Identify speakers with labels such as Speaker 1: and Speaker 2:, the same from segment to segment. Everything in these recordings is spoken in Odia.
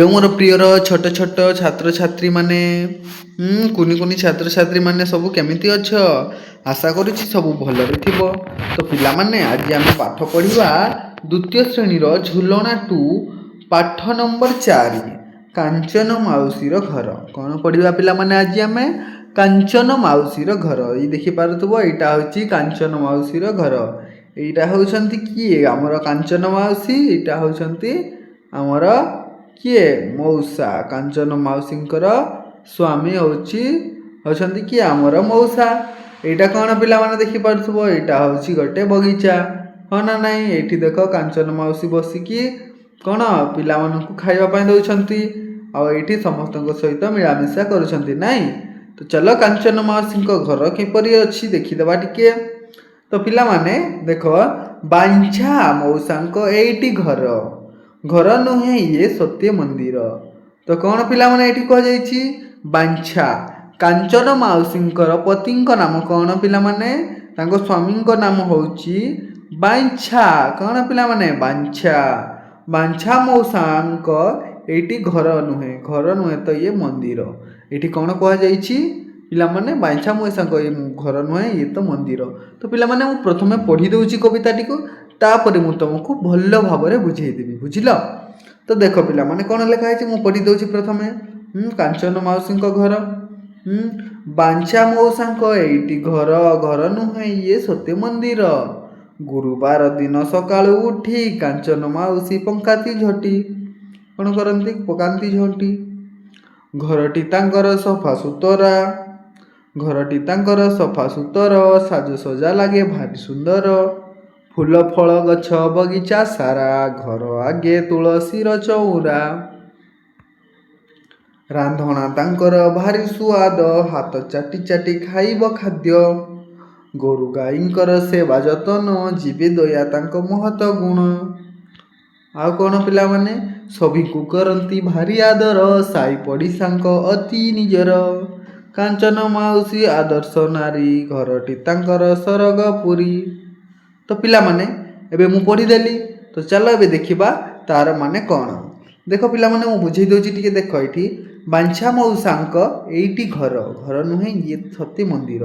Speaker 1: मोर प्रियर छोट छोट छात्र छात्री माने कुनी कुनी छात्र छात्री माने सब केमिति अछ आशा करुछि सब भलरे थिबो। तो पिला माने आज आम पाठ पढ़िबा द्वितीय श्रेणी झुलना 2 पाठ नंबर 4 कांचन माउसीर घर। कौन पढ़िबा पिला माने आज आम कांचन माउसीर घर। ये देखि पारुथबो एटा होछि कांचन माउसीर घर। एटा होउछंती किए हमर कांचन माउसी, एटा होउछंती हमर किए मौसा। कांचन माउसींकर स्वामी होउछंती किए हमर मौसा। एटा कौन पिला माने देखि पारुथबो एटा होउछि गोटे बगीचा हो ना नहीं। एठी देखो कांचन माउसी बसिकी कौन पिला मानकु खाइबा पय दउछंती आ एठी समस्तक सहित मिलामिशा करूछंती नहीं। तो चलो कांचन माउसींको घर किपरि अछि देखिदेबा टिके। तो पिला माने देखो बांछा मौसांको एठी घर घर नुहे ये सत्य मंदिर। तो कौन पिला माने एठी कह जाइछि बांछा। कांचन माउसींकर पतिंक नाम कौन पिला माने तांको स्वामींको नाम होउछि बांछा। कौन पिला माने बांछा। बांछा मौसांको एठी घर नुहे तो ये मंदिर। एठी कौन कह जाइछि पिला माने बांछा मौसांको ये घर नुहे ये तो मंदिर। तो पिला माने मु प्रथमे पढ़ी दउछि कविताटी को तापरे मु तुमको भल भाबरे बुझेई देबी बुझिलो। तो देखो पिला माने कौन लिखा है मु पढ़ी दउछि प्रथमे कांचन माउसींको घर बांछा मौसांको एठी घर घर नुहे ये सत्य मंदिर। गुरुवार दिन सकाळु उठी कांचन माउसी पंकाती झटी कौन करंती पकांती झटी। घरटी तांकर सफा सुतरा घरटी तांकर सफा सुतर साजसजा लागे भारी सुंदर। फूल फल गछ बगीचा सारा घर आगे तुलसीर चौरा। रांधणा तांकर भारी सुआद हाथ चाटी चाटी खाइब खाद्य। गोरु गाईंकर सेवा जतन जीवे दया तांको महत गुण। आउ कौन पिला माने सभी को करंती भारी आदर साई पड़िसांको अति निजर। कांचन माउसी आदर्श नारी घरटी तांकर सरगपुरी। तो पिला माने एबे मु पढ़ी देली। तो चलो एबे देखिबा तार माने कौन। देखो पिला माने मु बुझेई दउछि टिके देखो एठी बांछा मौसांको एठी घर घर नुहे ये सत्य मंदिर।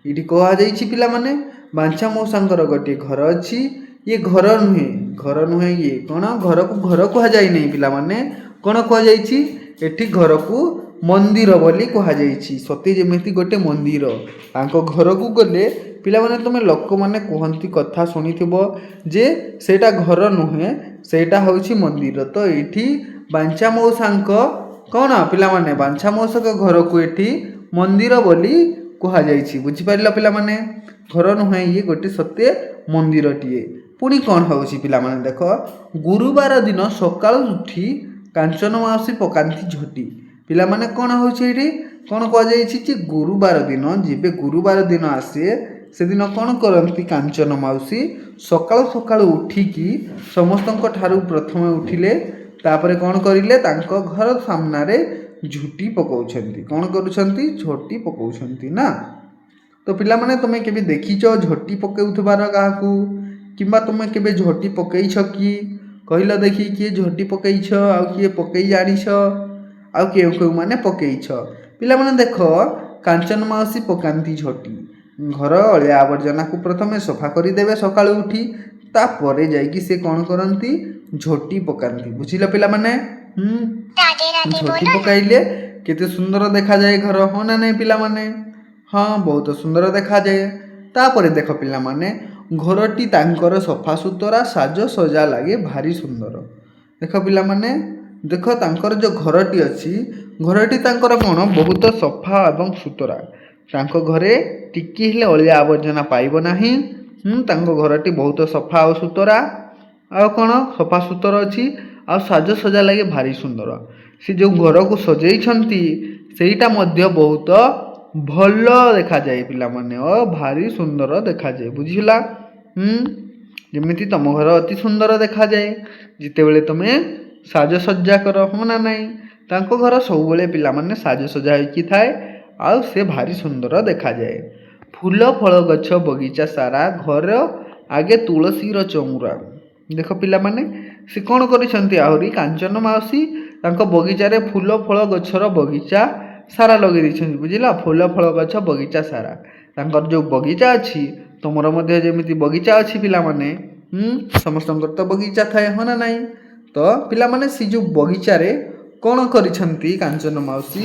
Speaker 1: एठी कहा जाइछि पिला माने बांछा मौसांकर गोटे घर अछि। ये घर नुहे ये कौन घर को घर कहा जाई नै पिला माने कौन कहा जाइछि एठी घर को मंदिर बोली कहा जाइछि। सत्य जेमिति गोटे मंदिर तांको घर को गले पिला माने तुमे लोक माने कहंती कथा सुनिथिबो जे सेटा घर नुहे सेटा होउछि मंदिर। तो एठी बांछा मौसांको कौन पिला माने बांछा मौसाक घर को एठी मंदिर बोली कहा जाइछि। बुझि पारिला पिला माने घर नुहे ये गोटे सत्य मंदिर टिए। पुणी कौन होउछि पिला माने देखो गुरुवार दिन सकाळु उठी कांचन माउसी पकांती झटी। पिला माने कौन होउछि एठी कौन कहा जाइछि जे गुरुवार दिन जेबे गुरुवार दिन आसे से दिन कौन करंती कांचन माउसी सकाळु सकाळु उठिकी समस्तंक ठारू प्रथमे उठिले तापरे कौन करिले तांको घर सामनारे झुटी पकाउछंती। कौन करूछंती झोटी पकाउछंती ना। तो पिला माने तुमे केबे देखिचो झोटी पकाउथबार काहाकू किंबा तुमे केबे झोटी पकैछ कि कहिला देखि किए झोटी पकैछ आ किए पकई जानिछ आ केउ माने पकैछ। पिला माने देखो कांचन माउसी पकांती झोटी घर अलिया आवर्जना को प्रथमे सफा करि देबे सकाळु उठी तापरे जाईकी से कौन करंती झोटी पकांती। बुझिला पिला माने झोटी पकाइले केते सुंदर देखा जाए घर हो ना नहीं पिला माने। हाँ बहुत सुंदर देखा जाए। तापरे देखो पिला माने घरटी तांकर सफा सुतरा साज सजा लागे भारी सुंदर। देखो पिला माने देखो तांकर जो घरटी अछि घरटी तांकर कौन बहुत सफा एवं सुतरा। तांको घरे टिकी हेले अलिया आवर्जना पाइबो नाही। तांको घरटी बहुत सफा और सुतरा आ कौन सफा सुतरा अछि आ साज सजा लागे भारी सुंदर। से जो घर को सजेई छंती सेटा मध्य बहुत भल देखा जाए पिला माने ओ भारी सुंदर देखा जाए। बुझिला जेमिति तम घर अति सुंदर देखा जाए जितेबेले तुमे साज सज्जा कर हो ना नहीं। तांको घर सब बेले पिला माने साज सज्जा होइकी थाए आ से भारी सुंदर देखा जाए। फूल फल गछ बगीचा सारा घर आगे तुलसीर चौरा। देख पिला माने से कौन करिसंती आहुरी कांचन माउसी ତାଙ୍କ ବଗିଚାରେ ଫୁଲ ଫଳ ଗଛର ବଗିଚା ସାରା ଲଗେଇ ଦେଇଛନ୍ତି ବୁଝିଲ। ଫୁଲ ଫଳ ଗଛ ବଗିଚା ସାରା ତାଙ୍କର ଯେଉଁ ବଗିଚା ଅଛି, ତୁମର ମଧ୍ୟ ଯେମିତି ବଗିଚା ଅଛି ପିଲାମାନେ। ସମସ୍ତଙ୍କର ତ ବଗିଚା ଥାଏ, ହଁ ନା ନାହିଁ? ତ ପିଲାମାନେ ସେ ଯେଉଁ ବଗିଚାରେ କ'ଣ କରିଛନ୍ତି କାଞ୍ଚନ ମାଉସୀ,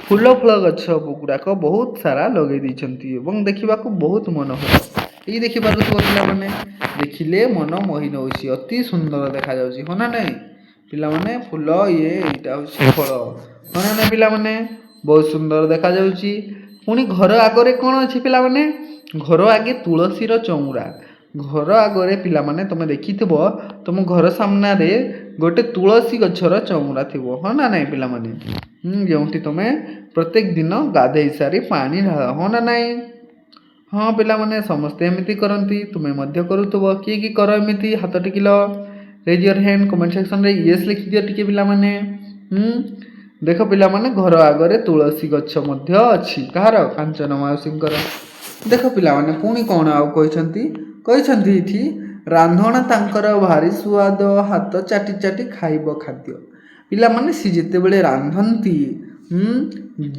Speaker 1: ଫୁଲ ଫଳ ଗଛ ଗୁଡ଼ାକ ବହୁତ ସାରା ଲଗେଇ ଦେଇଛନ୍ତି ଏବଂ ଦେଖିବାକୁ ବହୁତ ମନୋହର। ଏଇ ଦେଖିପାରୁଥିବ ପିଲାମାନେ, ଦେଖିଲେ ମନ ମୋହି ନେଉଛି, ଅତି ସୁନ୍ଦର ଦେଖାଯାଉଛି, ହଁ ନା ନାହିଁ ପିଲାମାନେ? ଫୁଲ ଏଇଟା ହେଉଛି ଫଳ, ହଁ ନା ନାହିଁ ପିଲାମାନେ? ବହୁତ ସୁନ୍ଦର ଦେଖାଯାଉଛି। ପୁଣି ଘର ଆଗରେ କ'ଣ ଅଛି ପିଲାମାନେ? ଘର ଆଗେ ତୁଳସୀର ଚଉରା। ଘର ଆଗରେ ପିଲାମାନେ ତୁମେ ଦେଖିଥିବ, ତୁମ ଘର ସାମ୍ନାରେ ଗୋଟେ ତୁଳସୀ ଗଛର ଚଉରା ଥିବ, ହଁ ନା ନାହିଁ ପିଲାମାନେ? ଯେଉଁଠି ତୁମେ ପ୍ରତ୍ୟେକ ଦିନ ଗାଧେଇ ସାରି ପାଣି ଢାଳ, ହଁ ନା ନାହିଁ? ହଁ ପିଲାମାନେ, ସମସ୍ତେ ଏମିତି କରନ୍ତି, ତୁମେ ମଧ୍ୟ କରୁଥିବ। କିଏ କିଏ କର ଏମିତି? ହାତ ଟେକିଲ, ରେଜ୍ ୟର୍ ହ୍ୟାଣ୍ଡ, କମେଣ୍ଟ ସେକ୍ସନରେ ୟେସ୍ ଲେଖିଦିଅ ଟିକେ ପିଲାମାନେ। ଦେଖ ପିଲାମାନେ, ଘର ଆଗରେ ତୁଳସୀ ଗଛ ମଧ୍ୟ ଅଛି, କାହାର? କାଞ୍ଚନ ମାଉସୀଙ୍କର। ଦେଖ ପିଲାମାନେ, ପୁଣି କ'ଣ ଆଉ କହିଛନ୍ତି? କହିଛନ୍ତି ଏଠି, ରାନ୍ଧଣା ତାଙ୍କର ଭାରି ସୁଆଦ, ହାତ ଚାଟି ଚାଟି ଖାଇବ ଖାଦ୍ୟ। ପିଲାମାନେ ସେ ଯେତେବେଳେ ରାନ୍ଧନ୍ତି,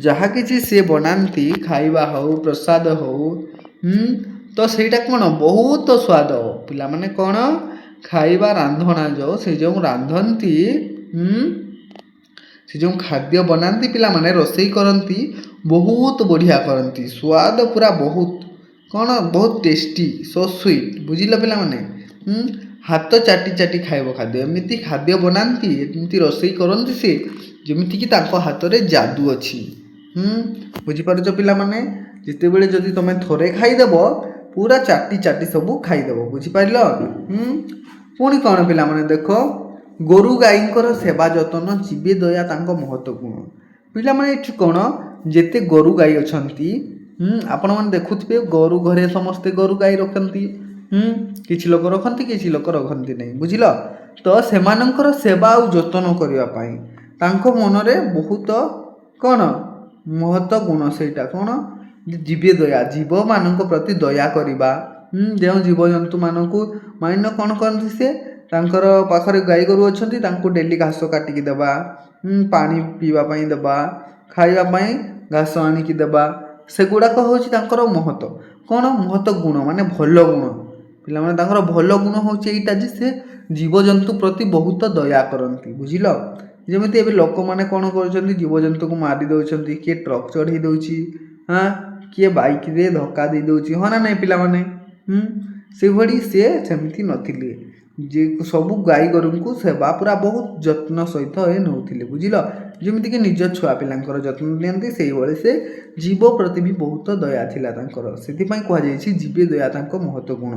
Speaker 1: ଯାହା କିଛି ସେ ବନାନ୍ତି, ଖାଇବା ହେଉ ପ୍ରସାଦ ହେଉ, ତ ସେଇଟା କ'ଣ ବହୁତ ସ୍ୱାଦ। ପିଲାମାନେ କ'ଣ ଖାଇବା ରାନ୍ଧଣା ସେ ଯେଉଁ ରାନ୍ଧନ୍ତି, ସେ ଯେଉଁ ଖାଦ୍ୟ ବନାନ୍ତି ପିଲାମାନେ, ରୋଷେଇ କରନ୍ତି, ବହୁତ ବଢ଼ିଆ କରନ୍ତି, ସ୍ୱାଦ ପୁରା ବହୁତ କ'ଣ ବହୁତ ଟେଷ୍ଟି, ସୋ ସୁଇଟ୍, ବୁଝିଲ ପିଲାମାନେ? ହାତ ଚାଟି ଚାଟି ଖାଇବ ଖାଦ୍ୟ। ଏମିତି ଖାଦ୍ୟ ବନାନ୍ତି, ଏମିତି ରୋଷେଇ କରନ୍ତି ସେ, ଯେମିତିକି ତାଙ୍କ ହାତରେ ଯାଦୁ ଅଛି। ବୁଝିପାରୁଛ ପିଲାମାନେ? ଯେତେବେଳେ ଯଦି ତୁମେ ଥରେ ଖାଇଦେବ, ପୁରା ଚାଟି ଚାଟି ସବୁ ଖାଇଦେବ, ବୁଝିପାରିଲ? ପୁଣି କ'ଣ ପିଲାମାନେ ଦେଖ, ଗୋରୁ ଗାଈଙ୍କର ସେବା ଯତ୍ନ, ଜୀବେ ଦୟା ତାଙ୍କ ମହତ ଗୁଣ। ପିଲାମାନେ ଏଠି କ'ଣ, ଯେତେ ଗୋରୁ ଗାଈ ଅଛନ୍ତି, ଆପଣମାନେ ଦେଖୁଥିବେ ଗୋରୁ ଘରେ ସମସ୍ତେ ଗୋରୁ ଗାଈ ରଖନ୍ତି। କିଛି ଲୋକ ରଖନ୍ତି, କିଛି ଲୋକ ରଖନ୍ତି ନାହିଁ, ବୁଝିଲ? ତ ସେମାନଙ୍କର ସେବା ଆଉ ଯତ୍ନ କରିବା ପାଇଁ ତାଙ୍କ ମନରେ ବହୁତ କ'ଣ ମହତ ଗୁଣ, ସେଇଟା କ'ଣ ଜୀବେ ଦୟା, ଜୀବମାନଙ୍କ ପ୍ରତି ଦୟା କରିବା। ଯେଉଁ ଜୀବଜନ୍ତୁମାନଙ୍କୁ ମାଇନ କ'ଣ କରନ୍ତି, ସେ ତାଙ୍କର ପାଖରେ ଗାଈ ଗୋରୁ ଅଛନ୍ତି, ତାଙ୍କୁ ଡେଲି ଘାସ କାଟିକି ଦେବା, ପାଣି ପିଇବା ପାଇଁ ଦେବା, ଖାଇବା ପାଇଁ ଘାସ ଆଣିକି ଦେବା, ସେଗୁଡ଼ାକ ହେଉଛି ତାଙ୍କର ମହତ କ'ଣ, ମହତ ଗୁଣ, ମାନେ ଭଲ ଗୁଣ। ପିଲାମାନେ ତାଙ୍କର ଭଲ ଗୁଣ ହେଉଛି ଏଇଟା ଯେ ସେ ଜୀବଜନ୍ତୁ ପ୍ରତି ବହୁତ ଦୟା କରନ୍ତି, ବୁଝିଲ? ଯେମିତି ଏବେ ଲୋକମାନେ କ'ଣ କରୁଛନ୍ତି, ଜୀବଜନ୍ତୁକୁ ମାରି ଦେଉଛନ୍ତି, କିଏ ଟ୍ରକ୍ ଚଢ଼େଇ ଦେଉଛି, କିଏ ବାଇକ୍ରେ ଧକ୍କା ଦେଇ ଦେଉଛି, ହଁ ନା ନାହିଁ ପିଲାମାନେ? ସେଭଳି ସେ ସେମିତି ନଥିଲେ, ଯେ ସବୁ ଗାଈ ଗୋରୁଙ୍କୁ ସେବା ପୁରା ବହୁତ ଯତ୍ନ ସହିତ ନେଉଥିଲେ, ବୁଝିଲ? ଯେମିତିକି ନିଜ ଛୁଆ ପିଲାଙ୍କର ଯତ୍ନ ନିଅନ୍ତି, ସେଇଭଳି ସେ ଜୀବ ପ୍ରତି ବି ବହୁତ ଦୟା ଥିଲା ତାଙ୍କର। ସେଥିପାଇଁ କୁହାଯାଇଛି ଜୀବେ ଦୟା ତାଙ୍କ ମହତ ଗୁଣ।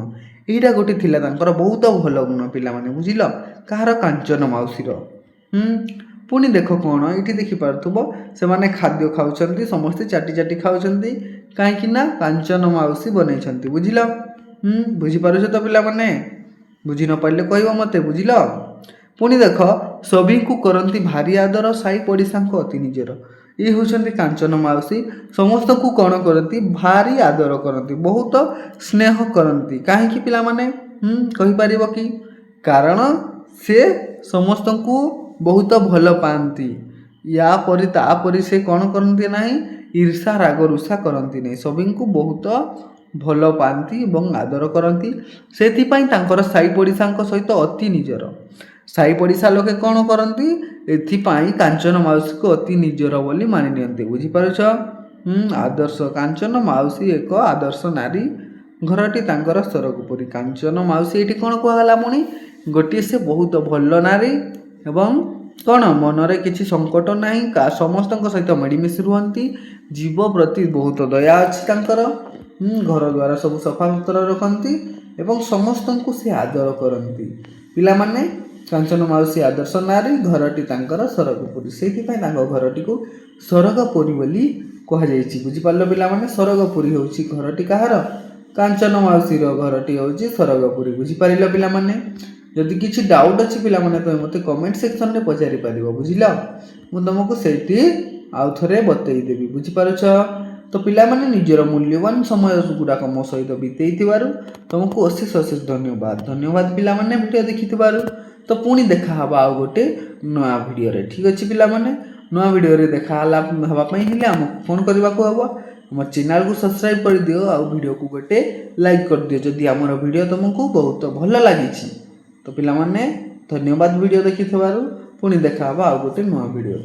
Speaker 1: ଏଇଟା ଗୋଟେ ଥିଲା ତାଙ୍କର ବହୁତ ଭଲ ଗୁଣ ପିଲାମାନେ, ବୁଝିଲ? କାହାର? କାଞ୍ଚନ ମାଉସୀର। ପୁଣି ଦେଖ କ'ଣ, ଏଇଠି ଦେଖିପାରୁଥିବ, ସେମାନେ ଖାଦ୍ୟ ଖାଉଛନ୍ତି, ସମସ୍ତେ ଚାଟି ଚାଟି ଖାଉଛନ୍ତି, କାହିଁକି ନା କାଞ୍ଚନ ମାଉସୀ ବନେଇଛନ୍ତି, ବୁଝିଲ? ବୁଝିପାରୁଛ ତ ପିଲାମାନେ? ବୁଝି ନ ପାରିଲେ କହିବ ମୋତେ, ବୁଝିଲ? ପୁଣି ଦେଖ, ସଭିଙ୍କୁ କରନ୍ତି ଭାରି ଆଦର, ସାଇ ପଡ଼ିଶାଙ୍କ ଅତି ନିଜର। ଇଏ ହେଉଛନ୍ତି କାଞ୍ଚନ ମାଉସୀ, ସମସ୍ତଙ୍କୁ କ'ଣ କରନ୍ତି? ଭାରି ଆଦର କରନ୍ତି, ବହୁତ ସ୍ନେହ କରନ୍ତି। କାହିଁକି ପିଲାମାନେ କହିପାରିବ କି? କାରଣ ସେ ସମସ୍ତଙ୍କୁ ବହୁତ ଭଲ ପାଆନ୍ତି। ୟା ପରି ତାପରି ସେ କ'ଣ କରନ୍ତି ନାହିଁ, ଈର୍ଷା ରାଗ ରୁଷା କରନ୍ତି ନାହିଁ, ସଭିଙ୍କୁ ବହୁତ ଭଲ ପାଆନ୍ତି ଏବଂ ଆଦର କରନ୍ତି। ସେଥିପାଇଁ ତାଙ୍କର ସାଇ ପଡ଼ିଶାଙ୍କ ସହିତ ଅତି ନିଜର। ସାଇ ପଡ଼ିଶା ଲୋକେ କ'ଣ କରନ୍ତି, ଏଥିପାଇଁ କାଞ୍ଚନ ମାଉସୀକୁ ଅତି ନିଜର ବୋଲି ମାନି ନିଅନ୍ତି, ବୁଝିପାରୁଛ? ଆଦର୍ଶ, କାଞ୍ଚନ ମାଉସୀ ଏକ ଆଦର୍ଶ ନାରୀ, ଘରଟି ତାଙ୍କର ସ୍ୱର୍ଗପୁରୀ। କାଞ୍ଚନ ମାଉସୀ ଏଇଠି କ'ଣ କୁହାଗଲା ପୁଣି, ଗୋଟିଏ ସେ ବହୁତ ଭଲ ନାରୀ ଏବଂ କ'ଣ ମନରେ କିଛି ସଙ୍କଟ ନାହିଁ, ସମସ୍ତଙ୍କ ସହିତ ମିଳିମିଶି ରୁହନ୍ତି, ଜୀବ ପ୍ରତି ବହୁତ ଦୟା ଅଛି ତାଙ୍କର, ଘର ଦ୍ୱାର ସବୁ ସଫା ସୁତରା ରଖନ୍ତି ଏବଂ ସମସ୍ତଙ୍କୁ ସେ ଆଦର କରନ୍ତି। ପିଲାମାନେ, କାଞ୍ଚନ ମାଉସୀ ଆଦର୍ଶ ନାରୀ, ଘରଟି ତାଙ୍କର ସ୍ୱର୍ଗପୁରୀ, ସେଇଥିପାଇଁ ତାଙ୍କ ଘରଟିକୁ ସ୍ୱର୍ଗପୁରୀ ବୋଲି କୁହାଯାଇଛି, ବୁଝିପାରିଲ ପିଲାମାନେ? ସ୍ୱର୍ଗପୁରୀ ହେଉଛି ଘରଟି କାହାର? କାଞ୍ଚନ ମାଉସୀର ଘରଟି ହେଉଛି ସ୍ୱର୍ଗପୁରୀ, ବୁଝିପାରିଲ ପିଲାମାନେ? ଯଦି କିଛି ଡାଉଟ୍ ଅଛି ପିଲାମାନେ, ତୁମେ ମୋତେ କମେଣ୍ଟ ସେକ୍ସନରେ ପଚାରିପାରିବ, ବୁଝିଲ? ମୁଁ ତୁମକୁ ସେଇଠି ଆଉ ଥରେ ବତେଇଦେବି, ବୁଝିପାରୁଛ? ତ ପିଲାମାନେ, ନିଜର ମୂଲ୍ୟବାନ ସମୟ ଗୁଡ଼ାକ ମୋ ସହିତ ବିତେଇଥିବାରୁ ତୁମକୁ ଅଶେଷ ଅଶେଷ ଧନ୍ୟବାଦ। ଧନ୍ୟବାଦ ପିଲାମାନେ ଭିଡ଼ିଓ ଦେଖିଥିବାରୁ। तो पुणी देखा हवा आउ गोटे नया वीडियो रे। ठीक अच्छे पिला माने नया वीडियो रे देखा हवापाई हेले आमको फोन करने को हम आम चैनल को सब्सक्राइब कर दियो आ वीडियो को गोटे लाइक कर दियो जदि आमर वीडियो तुमको बहुत भल लगी। तो पिला माने धन्यवाद वीडियो देखि पुणी देखा हवा आउ गोटे नया वीडियो।